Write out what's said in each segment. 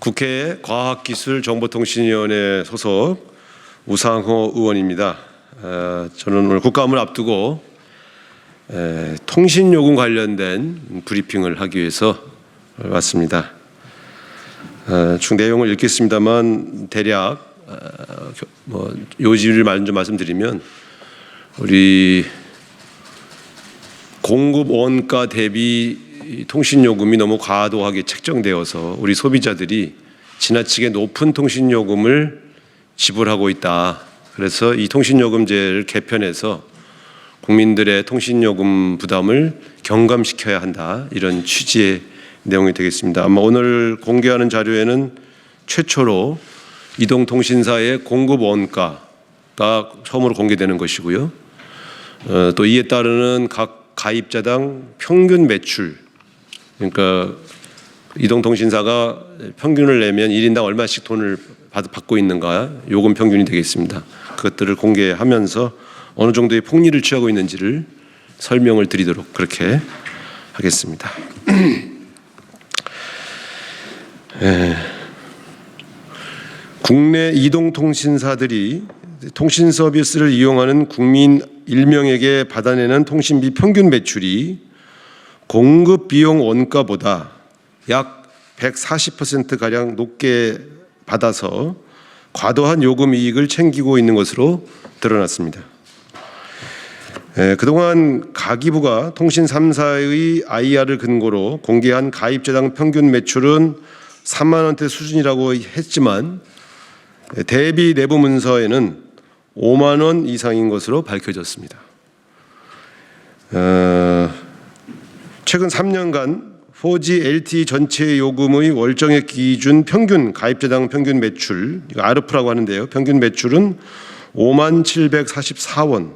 국회 과학기술정보통신위원회 소속 우상호 의원입니다. 저는 오늘 국감을 앞두고 통신요금 관련된 브리핑을 하기 위해서 왔습니다. 중 내용을 읽겠습니다만 대략 요지를 먼저 말씀드리면, 우리 공급 원가 대비 통신요금이 너무 과도하게 책정되어서 우리 소비자들이 지나치게 높은 통신요금을 지불하고 있다. 그래서 이 통신요금제를 개편해서 국민들의 통신요금 부담을 경감시켜야 한다, 이런 취지의 내용이 되겠습니다. 아마 오늘 공개하는 자료에는 최초로 이동통신사의 공급 원가가 처음으로 공개되는 것이고요. 또 이에 따르는 각 가입자당 평균 매출, 그러니까 이동통신사가 평균을 내면 1인당 얼마씩 돈을 받고 있는가, 요금 평균이 되겠습니다. 그것들을 공개하면서 어느 정도의 폭리를 취하고 있는지를 설명을 드리도록 그렇게 하겠습니다. 국내 이동통신사들이 통신 서비스를 이용하는 국민 1명에게 받아내는 통신비 평균 매출이 공급 비용 원가보다 약 140%가량 높게 받아서 과도한 요금 이익을 챙기고 있는 것으로 드러났습니다. 그동안 가기부가 통신 3사의 IR을 근거로 공개한 가입자당 평균 매출은 3만 원대 수준이라고 했지만 대비 내부 문서에는 5만 원 이상인 것으로 밝혀졌습니다. 최근 3년간 4G LTE 전체 요금의 월정액 기준 평균 가입자당 평균 매출, 이거 ARP라고 하는데요, 평균 매출은 5만 744원,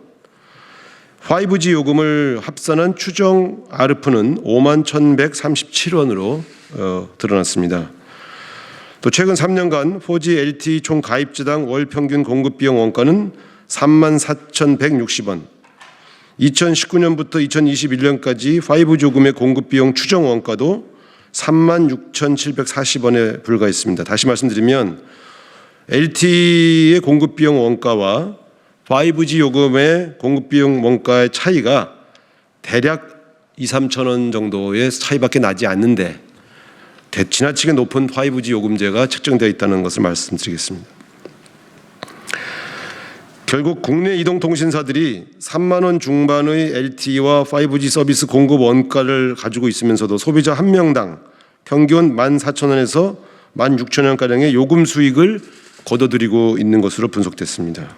5G 요금을 합산한 추정 ARP는 5만 1137원으로 드러났습니다. 또 최근 3년간 4G LTE 총 가입자당 월 평균 공급 비용 원가는 3만 4,160원, 2019년부터 2021년까지 5G 요금의 공급 비용 추정 원가도 3만 6,740원에 불과했습니다. 다시 말씀드리면 LTE의 공급 비용 원가와 5G 요금의 공급 비용 원가의 차이가 대략 2, 3천 원 정도의 차이밖에 나지 않는데 지나치게 높은 5G 요금제가 책정되어 있다는 것을 말씀드리겠습니다. 결국 국내 이동통신사들이 3만 원 중반의 LTE와 5G 서비스 공급 원가를 가지고 있으면서도 소비자 한 명당 평균 14,000원에서 16,000원가량의 요금 수익을 거둬들이고 있는 것으로 분석됐습니다.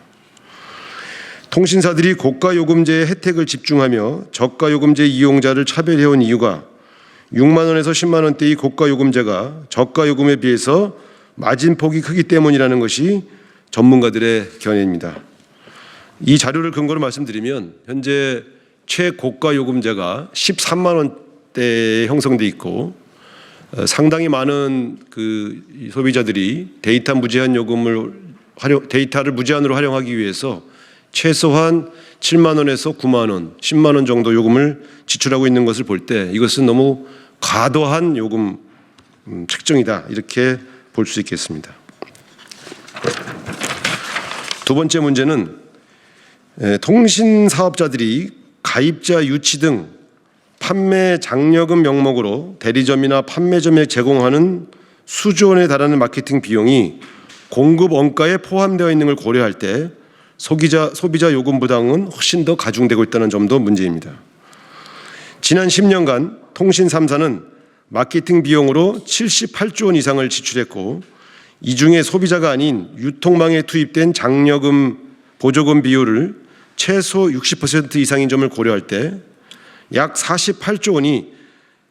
통신사들이 고가 요금제의 혜택을 집중하며 저가 요금제 이용자를 차별해온 이유가 6만 원에서 10만 원대의 고가 요금제가 저가 요금에 비해서 마진폭이 크기 때문이라는 것이 전문가들의 견해입니다. 이 자료를 근거로 말씀드리면 현재 최고가 요금제가 13만 원대에 형성돼 있고, 상당히 많은 소비자들이 데이터를 무제한으로 활용하기 위해서 최소한 7만 원에서 9만 원, 10만 원 정도 요금을 지출하고 있는 것을 볼 때 이것은 너무 과도한 요금 책정이다, 이렇게 볼 수 있겠습니다. 두 번째 문제는 통신 사업자들이 가입자 유치 등 판매 장려금 명목으로 대리점이나 판매점에 제공하는 수조 원에 달하는 마케팅 비용이 공급 원가에 포함되어 있는 걸 고려할 때 소비자 요금 부담은 훨씬 더 가중되고 있다는 점도 문제입니다. 지난 10년간 통신 3사는 마케팅 비용으로 78조 원 이상을 지출했고, 이 중에 소비자가 아닌 유통망에 투입된 장려금, 보조금 비율을 최소 60% 이상인 점을 고려할 때 약 48조 원이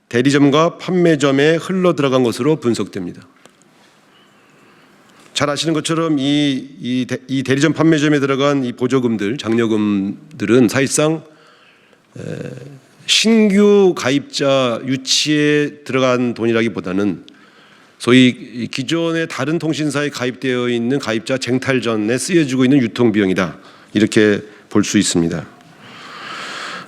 대리점과 판매점에 흘러 들어간 것으로 분석됩니다. 잘 아시는 것처럼 이 대리점 판매점에 들어간 이 보조금들, 장려금들은 사실상 신규 가입자 유치에 들어간 돈이라기보다는 소위 기존의 다른 통신사에 가입되어 있는 가입자 쟁탈 전에 쓰여지고 있는 유통비용이다, 이렇게 볼 수 있습니다.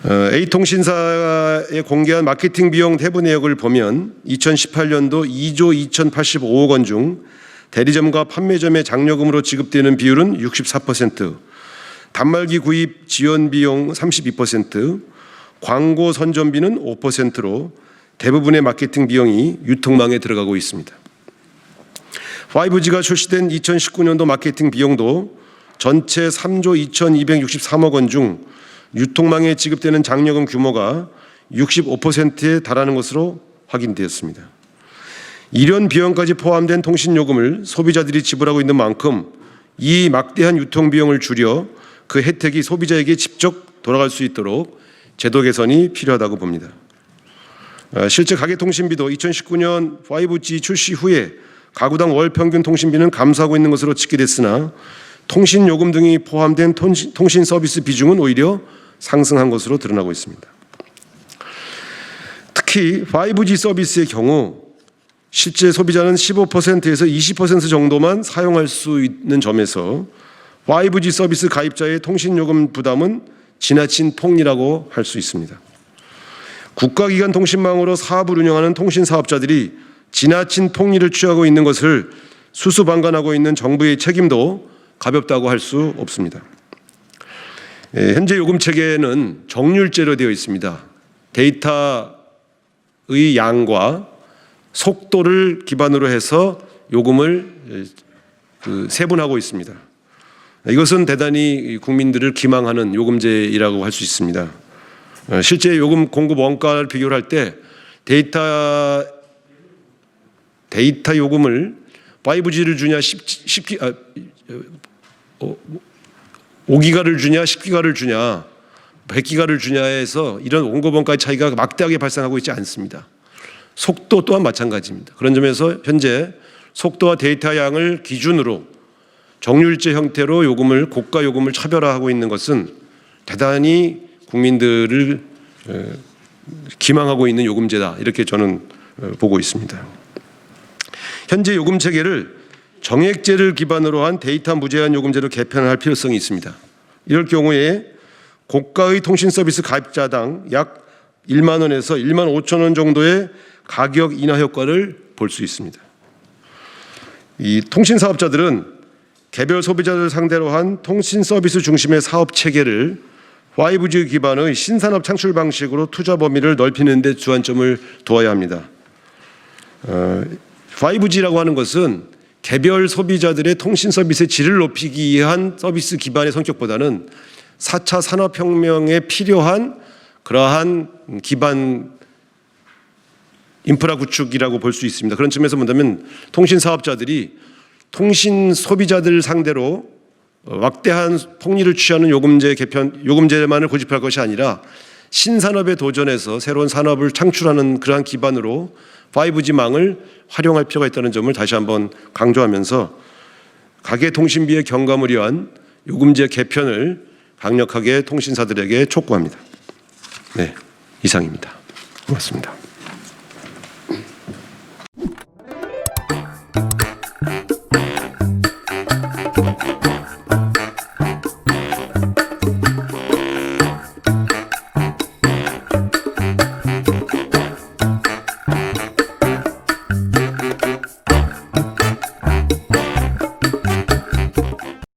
A통신사에 공개한 마케팅 비용 내부 내역을 보면 2018년도 2조 2,085억 원 중 대리점과 판매점의 장려금으로 지급되는 비율은 64%, 단말기 구입 지원 비용 32%, 광고 선전비는 5%로 대부분의 마케팅 비용이 유통망에 들어가고 있습니다. 5G가 출시된 2019년도 마케팅 비용도 전체 3조 2,263억 원 중 유통망에 지급되는 장려금 규모가 65%에 달하는 것으로 확인되었습니다. 이런 비용까지 포함된 통신요금을 소비자들이 지불하고 있는 만큼 이 막대한 유통비용을 줄여 그 혜택이 소비자에게 직접 돌아갈 수 있도록 제도 개선이 필요하다고 봅니다. 실제 가계통신비도 2019년 5G 출시 후에 가구당 월 평균 통신비는 감소하고 있는 것으로 집계됐으나 통신요금 등이 포함된 통신 서비스 비중은 오히려 상승한 것으로 드러나고 있습니다. 특히 5G 서비스의 경우 실제 소비자는 15%에서 20% 정도만 사용할 수 있는 점에서 5G 서비스 가입자의 통신요금 부담은 지나친 폭리라고 할 수 있습니다. 국가기관 통신망으로 사업을 운영하는 통신사업자들이 지나친 폭리를 취하고 있는 것을 수수방관하고 있는 정부의 책임도 가볍다고 할 수 없습니다. 현재 요금 체계는 정률제로 되어 있습니다. 데이터의 양과 속도를 기반으로 해서 요금을 세분하고 있습니다. 이것은 대단히 국민들을 기망하는 요금제이라고 할 수 있습니다. 실제 요금 공급 원가를 비교할 때 데이터 요금을 5G를 주냐 5기가를 주냐 10기가를 주냐 100기가를 주냐에서 이런 공급 원가의 차이가 막대하게 발생하고 있지 않습니다. 속도 또한 마찬가지입니다. 그런 점에서 현재 속도와 데이터 양을 기준으로 정률제 형태로 요금을 고가 요금을 차별화하고 있는 것은 대단히 국민들을 기망하고 있는 요금제다 이렇게 저는 보고 있습니다. 현재 요금 체계를 정액제를 기반으로 한 데이터 무제한 요금제로 개편할 필요성이 있습니다. 이럴 경우에 고가의 통신 서비스 가입자당 약 1만 원에서 1만 5천 원 정도의 가격 인하 효과를 볼 수 있습니다. 이 통신 사업자들은 개별 소비자를 상대로 한 통신 서비스 중심의 사업 체계를 5G 기반의 신산업 창출 방식으로 투자 범위를 넓히는 데 주안점을 두어야 합니다. 5G라고 하는 것은 개별 소비자들의 통신 서비스의 질을 높이기 위한 서비스 기반의 성격보다는 4차 산업혁명에 필요한 그러한 기반 인프라 구축이라고 볼 수 있습니다. 그런 측면에서 본다면 통신 사업자들이 통신 소비자들 상대로 막대한 폭리를 취하는 요금제만을 고집할 것이 아니라 신산업에 도전해서 새로운 산업을 창출하는 그러한 기반으로 5G망을 활용할 필요가 있다는 점을 다시 한번 강조하면서 가계통신비의 경감을 위한 요금제 개편을 강력하게 통신사들에게 촉구합니다. 네, 이상입니다. 고맙습니다.